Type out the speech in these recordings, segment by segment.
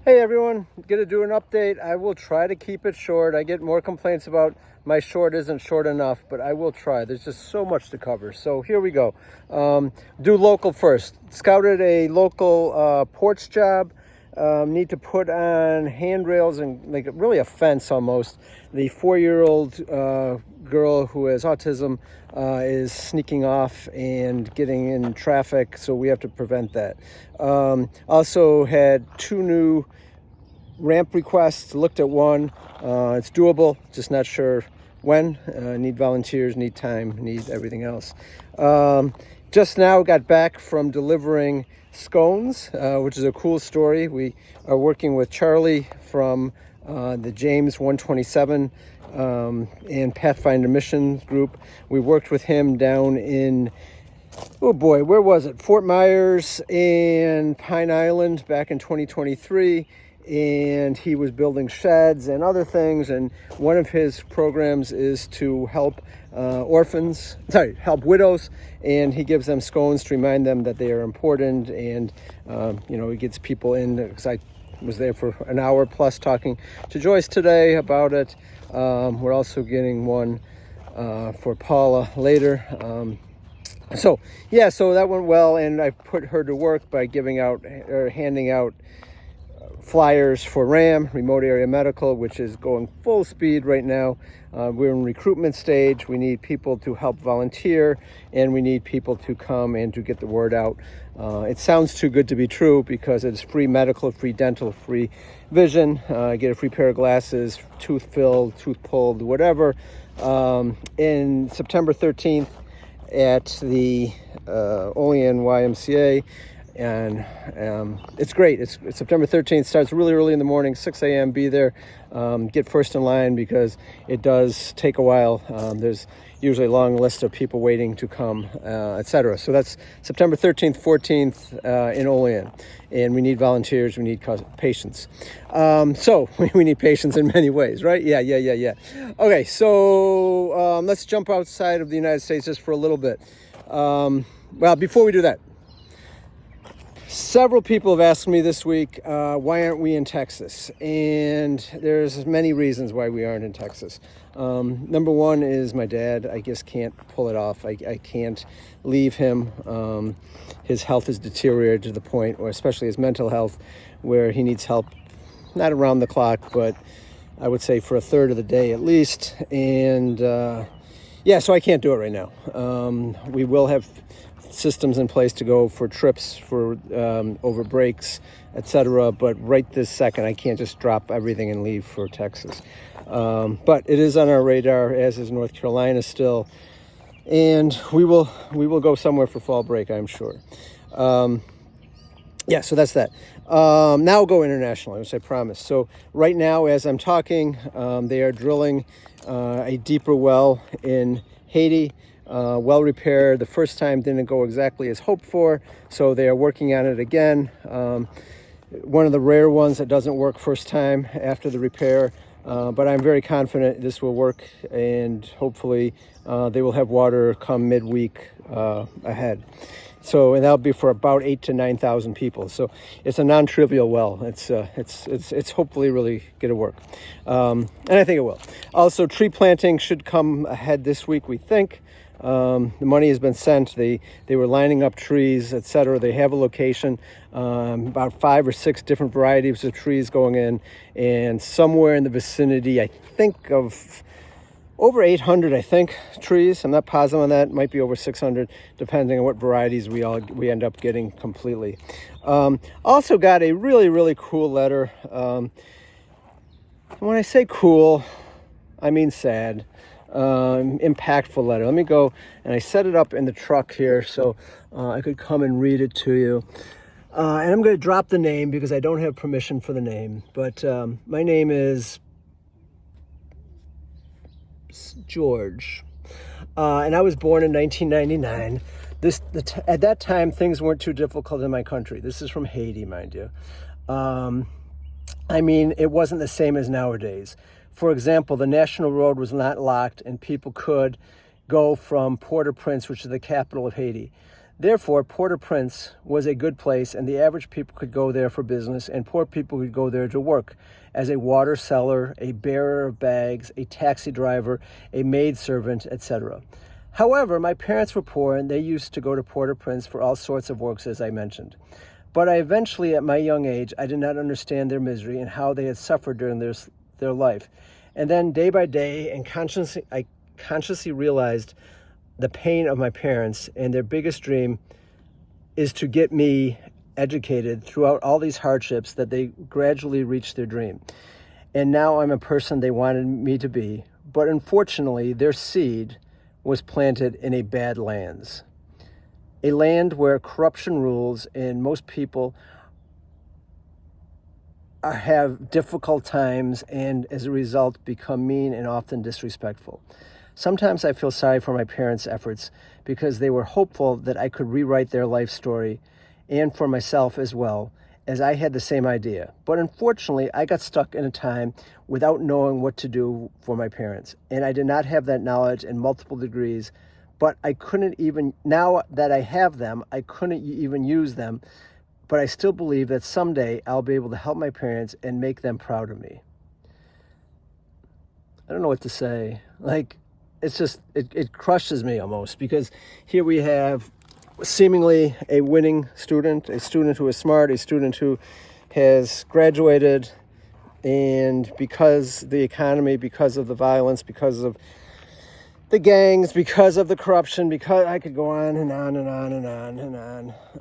Hey everyone, gonna do an update. I will try to keep it short. I get more complaints about my short isn't short enough, but I will try. There's just so much to cover. So here we go. Do local first. Scouted a local porch job. Need to put on handrails and like really a fence almost. The 4-year-old girl who has autism is sneaking off and getting in traffic, so we have to prevent that. Also had 2 new ramp requests. Looked at one. It's doable, just not sure when. Need volunteers, need time, need everything else. Just now got back from delivering scones, which is a cool story. We are working with Charlie from the James 127 and Pathfinder Mission Group. We worked with him down in, oh boy, where was it? Fort Myers and Pine Island back in 2023. And he was building sheds and other things. And one of his programs is to help help widows. And he gives them scones to remind them that they are important. And, he gets people in, because I was there for an hour plus talking to Joyce today about it. We're also getting one for Paula later. So that went well, and I put her to work by handing out flyers for RAM, Remote Area Medical, which is going full speed right now. We're in recruitment stage. We need people to help volunteer, and we need people to come and to get the word out. It sounds too good to be true because it's free medical, free dental, free vision. Get a free pair of glasses, tooth filled, tooth pulled, whatever. In September 13th at the Olean YMCA. And it's great. It's September 13th. Starts really early in the morning, 6 a.m. Be there. Get first in line because it does take a while. There's usually a long list of people waiting to come, etc. So that's September 13th, 14th in Olean. And we need volunteers. We need patience. So we need patience in many ways, right? Yeah. Okay, so let's jump outside of the United States just for a little bit. Well, before we do that, several people have asked me this week, why aren't we in Texas? And there's many reasons why we aren't in Texas. Number one is my dad, I just can't pull it off. I can't leave him. His health is deteriorated to the point, or especially his mental health, where he needs help, not around the clock, but I would say for a third of the day at least. And so I can't do it right now. We will have systems in place to go for trips for over breaks, etc. But right this second, I can't just drop everything and leave for Texas. But it is on our radar, as is North Carolina still, and we will go somewhere for fall break, I'm sure. So that's that. Now we'll go international, which I promised. So right now, as I'm talking, they are drilling a deeper well in Haiti. Well repaired. The first time didn't go exactly as hoped for, so they are working on it again. One of the rare ones that doesn't work first time after the repair, but I'm very confident this will work, and hopefully they will have water come midweek ahead. So, and that'll be for about 8,000 to 9,000 people. So it's a non-trivial well. It's hopefully really going to work, and I think it will. Also, tree planting should come ahead this week, we think. The money has been sent. They were lining up trees, etc. They have a location, about 5 or 6 different varieties of trees going in, and somewhere in the vicinity, I think of over 800, trees. I'm not positive on that. It might be over 600, depending on what varieties we end up getting completely. Also got a really, really cool letter. When I say cool, I mean sad. Impactful letter. Let me go, and I set it up in the truck here so I could come and read it to you. And I'm going to drop the name because I don't have permission for the name. But my name is George, and I was born in 1999. At that time, things weren't too difficult in my country. This is from Haiti, mind you. It wasn't the same as nowadays. For example, the national road was not locked, and people could go from Port-au-Prince, which is the capital of Haiti. Therefore, Port-au-Prince was a good place, and the average people could go there for business, and poor people could go there to work as a water seller, a bearer of bags, a taxi driver, a maidservant, etc. However, my parents were poor, and they used to go to Port-au-Prince for all sorts of works, as I mentioned. But I eventually, at my young age, I did not understand their misery and how they had suffered during their life. And then, day by day, I consciously realized the pain of my parents, and their biggest dream is to get me educated throughout all these hardships, that they gradually reached their dream. And now I'm a person they wanted me to be, but unfortunately their seed was planted in a bad lands, a land where corruption rules and most people have difficult times, and as a result become mean and often disrespectful. Sometimes I feel sorry for my parents' efforts, because they were hopeful that I could rewrite their life story, and for myself as well, as I had the same idea. But unfortunately, I got stuck in a time without knowing what to do for my parents. And I did not have that knowledge in multiple degrees, but I couldn't even, now that I have them, I couldn't even use them. But I still believe that someday I'll be able to help my parents and make them proud of me. I don't know what to say. It's just, it crushes me almost, because here we have seemingly a winning student, a student who is smart, a student who has graduated, and because the economy, because of the violence, because of the gangs, because of the corruption, because I could go on and on and on and on and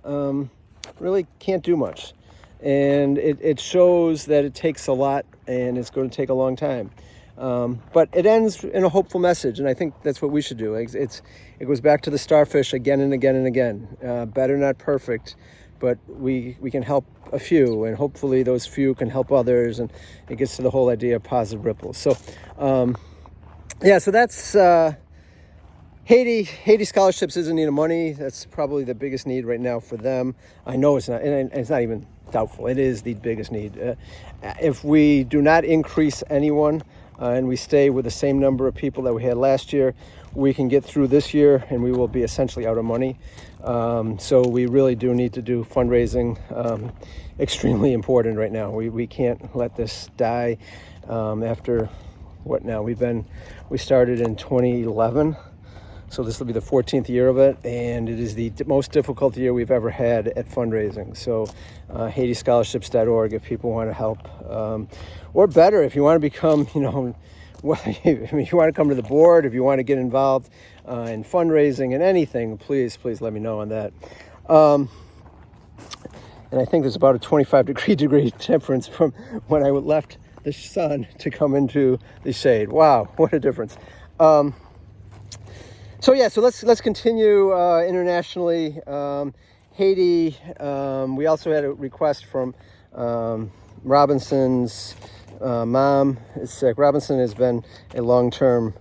on, really can't do much. And it shows that it takes a lot, and it's going to take a long time. But it ends in a hopeful message, and I think that's what we should do. It goes back to the starfish again and again and again. Better, not perfect, but we can help a few, and hopefully those few can help others, and it gets to the whole idea of positive ripples. So, so that's Haiti. Haiti scholarships is in need of money. That's probably the biggest need right now for them. I know it's not, and it's not even doubtful. It is the biggest need. If we do not increase anyone, and we stay with the same number of people that we had last year, we can get through this year, and we will be essentially out of money. So we really do need to do fundraising. Extremely important right now. We can't let this die. After what now? We started in 2011. So this will be the 14th year of it, and it is the most difficult year we've ever had at fundraising. So HaitiScholarships.org if people want to help. Or better, if you want to become, if you want to come to the board, if you want to get involved in fundraising and anything, please let me know on that. And I think there's about a 25-degree difference from when I left the sun to come into the shade. Wow, what a difference. So let's continue internationally. Haiti, we also had a request from Robinson's mom is sick. Robinson has been a long time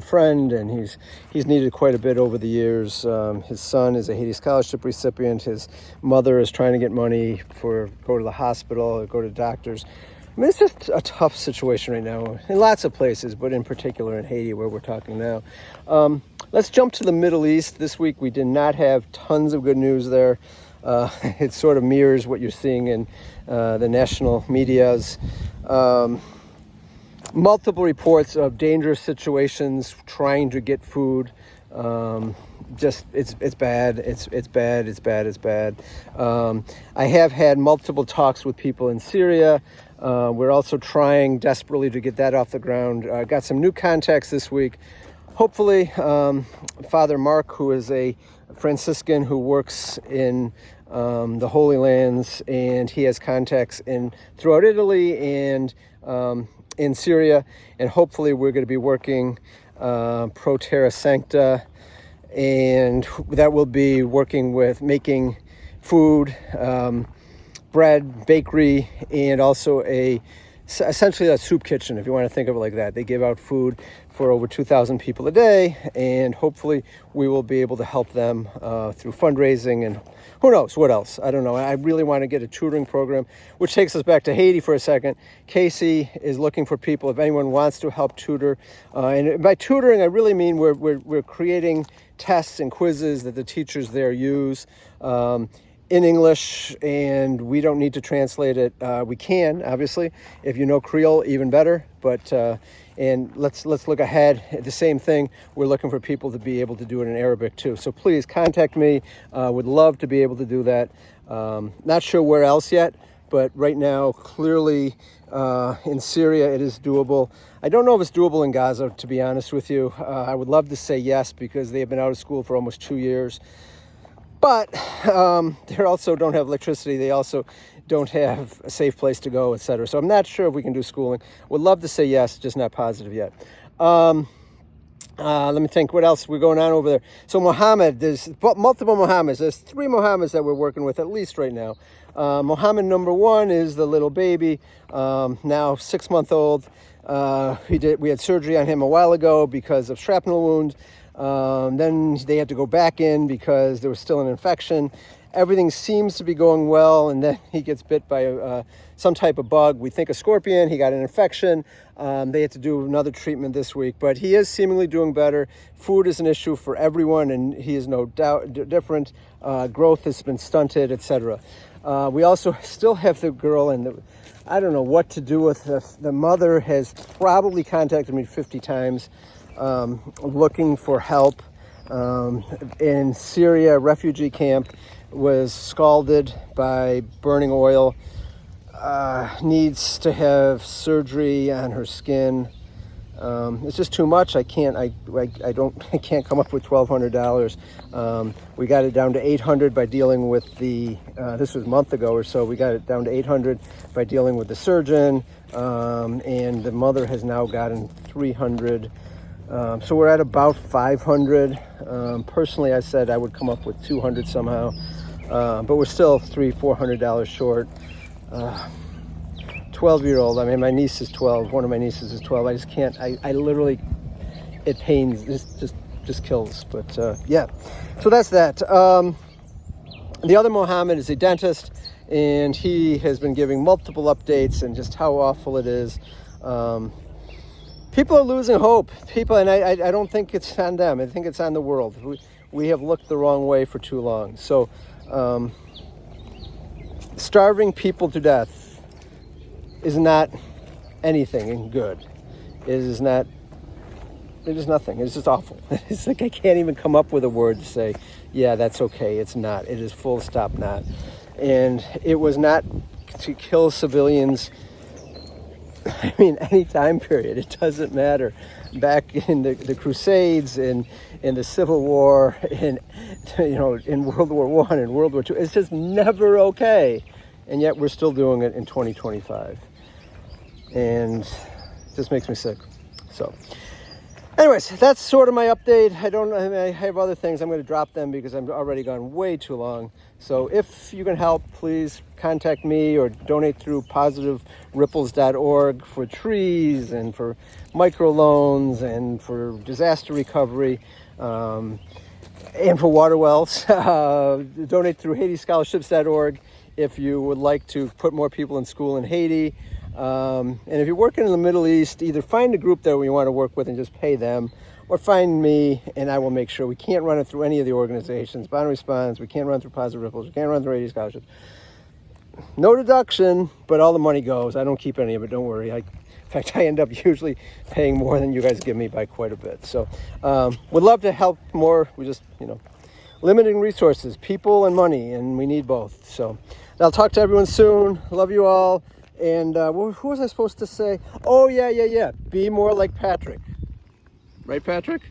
friend, and he's needed quite a bit over the years. His son is a Haiti scholarship recipient. His mother is trying to get money for go to the hospital or go to doctors. I mean, it's just a tough situation right now in lots of places, but in particular in Haiti, where we're talking now. Let's jump to the Middle East. This week we did not have tons of good news there. It sort of mirrors what you're seeing in the national medias. Multiple reports of dangerous situations trying to get food. It's bad. It's bad. I have had multiple talks with people in Syria. We're also trying desperately to get that off the ground. Got some new contacts this week. Hopefully, Father Mark, who is a Franciscan who works in the Holy Lands, and he has contacts throughout Italy and in Syria, and hopefully we're going to be working Pro Terra Sancta, and that will be working with making food, bread, bakery, and also a essentially a soup kitchen, if you want to think of it like that. They give out food for over 2,000 people a day, and hopefully we will be able to help them through fundraising and who knows what else. I don't know. I really want to get a tutoring program, which takes us back to Haiti for a second. Casey is looking for people if anyone wants to help tutor. And by tutoring, I really mean we're creating tests and quizzes that the teachers there use in English, and we don't need to translate it. We can, obviously, if you know Creole, even better. But and let's look ahead at the same thing. We're looking for people to be able to do it in Arabic too. So please contact me. Would love to be able to do that. Not sure where else yet, but right now, clearly in Syria, it is doable. I don't know if it's doable in Gaza, to be honest with you. I would love to say yes, because they have been out of school for almost 2 years. But they also don't have electricity. They also don't have a safe place to go, etc. So I'm not sure if we can do schooling. Would love to say yes, just not positive yet. Let me think what else we're going on over there. So Mohammed, there's multiple Mohammeds. There's 3 Mohammeds that we're working with at least right now. Mohammed number 1 is the little baby, now 6-month-old. We had surgery on him a while ago because of shrapnel wound. Then they had to go back in because there was still an infection. Everything seems to be going well, and then he gets bit by some type of bug. We think a scorpion. He got an infection. They had to do another treatment this week, but he is seemingly doing better. Food is an issue for everyone, and he is no doubt different. Growth has been stunted, etc. We also still have the girl, and I don't know what to do with the mother. Has probably contacted me 50 times looking for help. In Syria, refugee camp, was scalded by burning oil, needs to have surgery on her skin. It's just too much. I can't come up with $1,200. We got it down to $800 by dealing with this was a month ago or so. We got it down to $800 by dealing with the surgeon, and the mother has now gotten $300. So we're at about $500. Personally, I said I would come up with $200 somehow, but we're still $300-$400 short. 12-year-old. I mean, my niece is 12. One of my nieces is 12. I just can't. I literally, it pains. It just kills. But yeah, so that's that. The other Mohammed is a dentist, and he has been giving multiple updates and just how awful it is. People are losing hope. And I don't think it's on them. I think it's on the world. We have looked the wrong way for too long. So starving people to death is not anything good. It is nothing. It's just awful. It's like I can't even come up with a word to say, yeah, that's okay. It's not. It is full stop not. And it was not to kill civilians. I mean, any time period, it doesn't matter. Back in the Crusades, in the Civil War, in World War I and World War II, it's just never okay. And yet we're still doing it in 2025. And it just makes me sick. So anyways, that's sort of my update. I have other things. I'm going to drop them because I've already gone way too long. So if you can help, please contact me or donate through positiveripples.org for trees and for microloans and for disaster recovery and for water wells. Donate through HaitiScholarships.org if you would like to put more people in school in Haiti. And if you're working in the Middle East, either find a group that we want to work with and just pay them, or find me and I will make sure. We can't run it through any of the organizations. Bond Response, we can't run through Positive Ripples, we can't run through Haiti Scholarships. No deduction, but all the money goes. I don't keep any of it, don't worry. In fact, I end up usually paying more than you guys give me by quite a bit. So would love to help more. We just, limiting resources, people and money, and we need both. So I'll talk to everyone soon. Love you all. And who was I supposed to say? Oh, yeah. Be more like Patrick. Right, Patrick?